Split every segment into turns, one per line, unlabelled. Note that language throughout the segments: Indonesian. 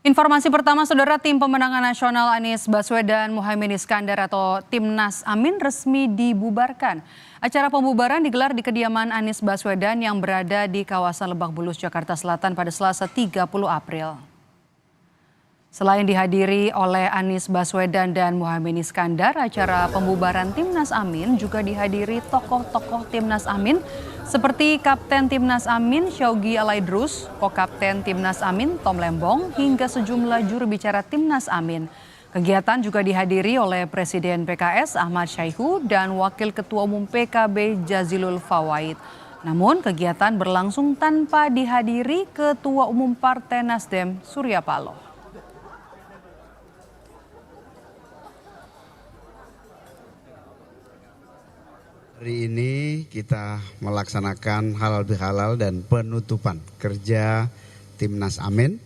Informasi pertama, Saudara, tim pemenangan nasional Anies Baswedan Muhaimin Iskandar atau Timnas Amin resmi dibubarkan. Acara pembubaran digelar di kediaman Anies Baswedan yang berada di kawasan Lebak Bulus, Jakarta Selatan pada Selasa 30 April. Selain dihadiri oleh Anies Baswedan dan Muhaimin Iskandar, acara pembubaran Timnas Amin juga dihadiri tokoh-tokoh Timnas Amin seperti Kapten Timnas Amin Syaugi Alaidrus, Ko-Kapten Timnas Amin Tom Lembong, hingga sejumlah juru bicara Timnas Amin. Kegiatan juga dihadiri oleh Presiden PKS Ahmad Syaihu dan Wakil Ketua Umum PKB Jazilul Fawait. Namun kegiatan berlangsung tanpa dihadiri Ketua Umum Partai Nasdem Surya Paloh.
Hari ini kita melaksanakan halal bihalal dan penutupan kerja Timnas Amin.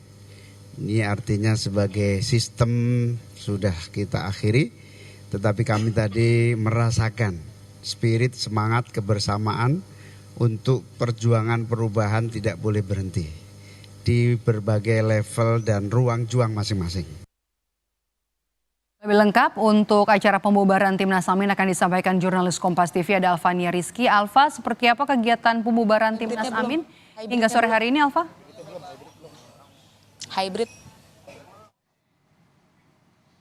Ini artinya sebagai sistem sudah kita akhiri, tetapi kami tadi merasakan spirit semangat kebersamaan untuk perjuangan perubahan tidak boleh berhenti di berbagai level dan ruang juang masing-masing.
Lebih lengkap untuk acara pembubaran Timnas Amin akan disampaikan jurnalis Kompas TV ada Alfania Rizky. Alfa, seperti apa kegiatan pembubaran Timnas Amin hingga sore hari ini, Alfa?
Hybrid.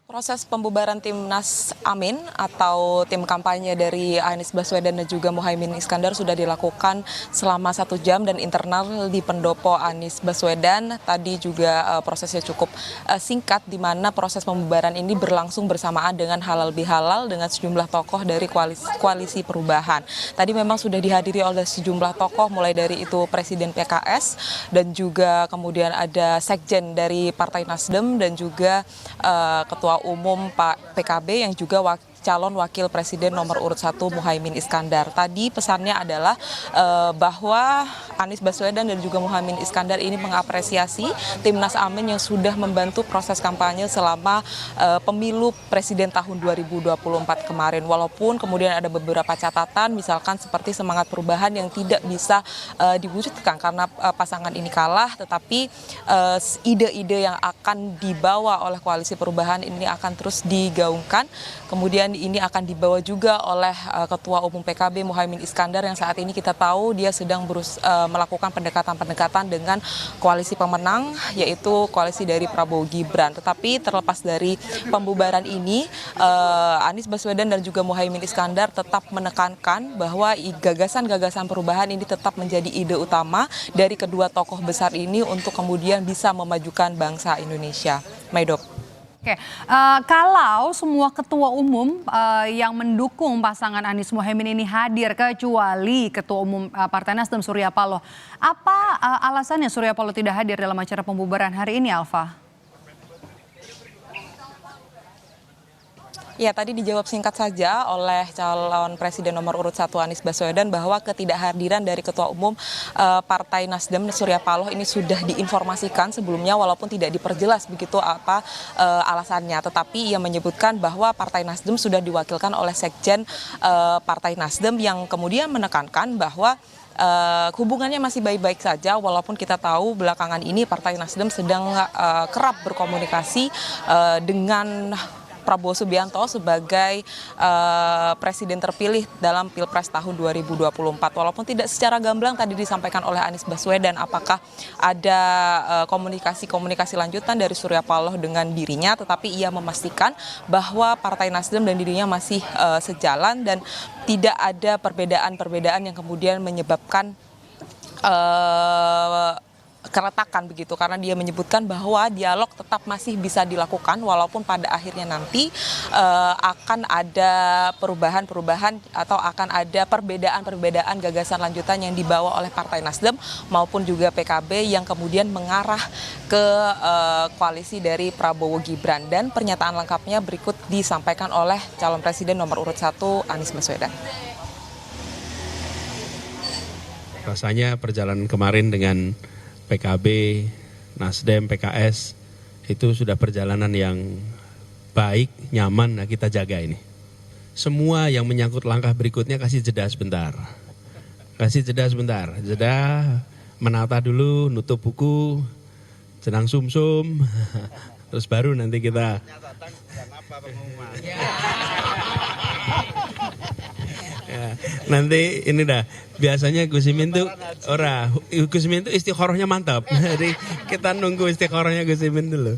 Proses pembubaran Timnas Amin atau tim kampanye dari Anies Baswedan dan juga Muhaimin Iskandar sudah dilakukan selama 1 jam dan internal di pendopo Anies Baswedan. Tadi juga prosesnya cukup singkat, di mana proses pembubaran ini berlangsung bersamaan dengan halal bihalal dengan sejumlah tokoh dari koalisi perubahan. Tadi memang sudah dihadiri oleh sejumlah tokoh, mulai dari itu Presiden PKS dan juga kemudian ada Sekjen dari Partai Nasdem dan juga Ketua Umum Pak PKB yang juga calon wakil presiden nomor urut 1 Muhaimin Iskandar. Tadi pesannya adalah bahwa Anies Baswedan dan juga Muhaimin Iskandar ini mengapresiasi Timnas Amin yang sudah membantu proses kampanye selama pemilu presiden tahun 2024 kemarin. Walaupun kemudian ada beberapa catatan, misalkan seperti semangat perubahan yang tidak bisa diwujudkan karena pasangan ini kalah, tetapi ide-ide yang akan dibawa oleh koalisi perubahan ini akan terus digaungkan. Kemudian ini akan dibawa juga oleh Ketua Umum PKB Muhaimin Iskandar yang saat ini kita tahu dia sedang melakukan pendekatan-pendekatan dengan koalisi pemenang, yaitu koalisi dari Prabowo Gibran. Tetapi terlepas dari pembubaran ini, Anies Baswedan dan juga Muhaimin Iskandar tetap menekankan bahwa gagasan-gagasan perubahan ini tetap menjadi ide utama dari kedua tokoh besar ini untuk kemudian bisa memajukan bangsa Indonesia. Maidop.
Oke, kalau semua ketua umum yang mendukung pasangan Anies Muhaimin ini hadir kecuali Ketua Umum Partai Nasdem Surya Paloh, apa alasannya Surya Paloh tidak hadir dalam acara pembubaran hari ini, Alfa?
Ya, tadi dijawab singkat saja oleh calon presiden nomor urut 1 Anies Baswedan bahwa ketidakhadiran dari Ketua Umum Partai Nasdem Surya Paloh ini sudah diinformasikan sebelumnya walaupun tidak diperjelas begitu apa alasannya. Tetapi ia menyebutkan bahwa Partai Nasdem sudah diwakilkan oleh Sekjen Partai Nasdem yang kemudian menekankan bahwa hubungannya masih baik-baik saja, walaupun kita tahu belakangan ini Partai Nasdem sedang kerap berkomunikasi dengan Prabowo Subianto sebagai presiden terpilih dalam Pilpres tahun 2024. Walaupun tidak secara gamblang tadi disampaikan oleh Anies Baswedan apakah ada komunikasi lanjutan dari Surya Paloh dengan dirinya, tetapi ia memastikan bahwa Partai Nasdem dan dirinya masih sejalan dan tidak ada perbedaan-perbedaan yang kemudian menyebabkan keretakan begitu, karena dia menyebutkan bahwa dialog tetap masih bisa dilakukan walaupun pada akhirnya nanti akan ada perubahan-perubahan atau akan ada perbedaan-perbedaan gagasan lanjutan yang dibawa oleh Partai Nasdem maupun juga PKB yang kemudian mengarah ke koalisi dari Prabowo Gibran. Dan pernyataan lengkapnya berikut disampaikan oleh calon presiden nomor urut 1 Anies Baswedan.
Rasanya perjalanan kemarin dengan PKB, Nasdem, PKS itu sudah perjalanan yang baik, nyaman, nah kita jaga ini. Semua yang menyangkut langkah berikutnya kasih jeda sebentar. Jeda menata dulu, nutup buku, senang sumsum, terus baru nanti kita. Ya, nanti ini dah biasanya Gus Imin tuh Gus Imin tuh istikharahnya mantap. Jadi kita nunggu istikharahnya Gus Imin dulu.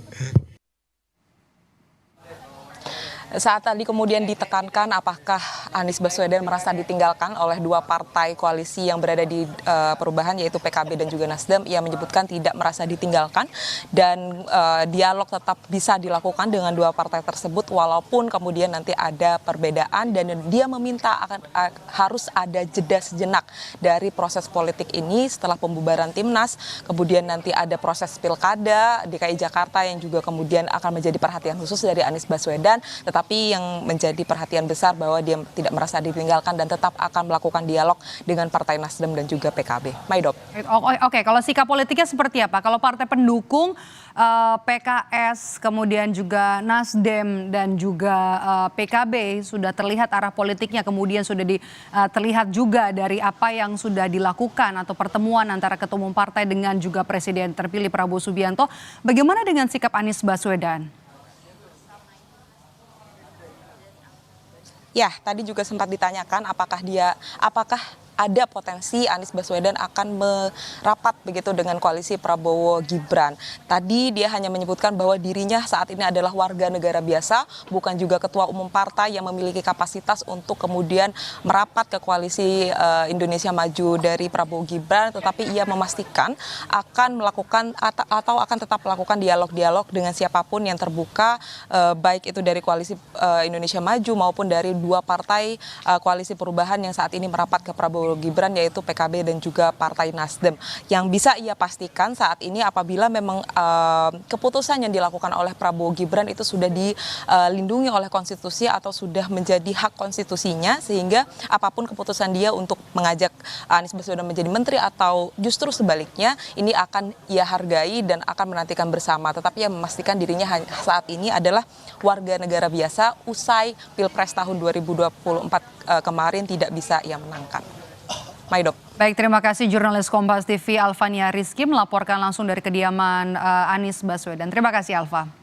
Saat tadi kemudian ditekankan apakah Anies Baswedan merasa ditinggalkan oleh dua partai koalisi yang berada di perubahan yaitu PKB dan juga Nasdem, ia menyebutkan tidak merasa ditinggalkan dan dialog tetap bisa dilakukan dengan dua partai tersebut walaupun kemudian nanti ada perbedaan, dan dia meminta harus ada jeda sejenak dari proses politik ini setelah pembubaran Timnas, kemudian nanti ada proses pilkada DKI Jakarta yang juga kemudian akan menjadi perhatian khusus dari Anies Baswedan, tapi yang menjadi perhatian besar bahwa dia tidak merasa ditinggalkan dan tetap akan melakukan dialog dengan Partai Nasdem dan juga PKB. Maidop.
Oke, kalau sikap politiknya seperti apa? Kalau partai pendukung PKS, kemudian juga Nasdem dan juga PKB sudah terlihat arah politiknya, kemudian sudah terlihat juga dari apa yang sudah dilakukan atau pertemuan antara ketua umum partai dengan juga Presiden terpilih Prabowo Subianto. Bagaimana dengan sikap Anies Baswedan?
Ya, tadi juga sempat ditanyakan apakah ada potensi Anies Baswedan akan merapat begitu dengan koalisi Prabowo Gibran. Tadi dia hanya menyebutkan bahwa dirinya saat ini adalah warga negara biasa, bukan juga ketua umum partai yang memiliki kapasitas untuk kemudian merapat ke koalisi Indonesia Maju dari Prabowo Gibran, tetapi ia memastikan akan melakukan atau akan tetap melakukan dialog-dialog dengan siapapun yang terbuka, baik itu dari koalisi Indonesia Maju maupun dari dua partai koalisi perubahan yang saat ini merapat ke Prabowo Gibran, yaitu PKB dan juga Partai Nasdem. Yang bisa ia pastikan saat ini apabila memang keputusan yang dilakukan oleh Prabowo Gibran itu sudah dilindungi oleh konstitusi atau sudah menjadi hak konstitusinya, sehingga apapun keputusan dia untuk mengajak Anies Baswedan menjadi menteri atau justru sebaliknya, ini akan ia hargai dan akan menantikan bersama. Tetapi ia memastikan dirinya saat ini adalah warga negara biasa, usai Pilpres tahun 2024 kemarin tidak bisa ia menangkan. Maidop.
Baik, terima kasih jurnalis Kompas TV Alfania Rizky melaporkan langsung dari kediaman Anies Baswedan. Terima kasih Alfa.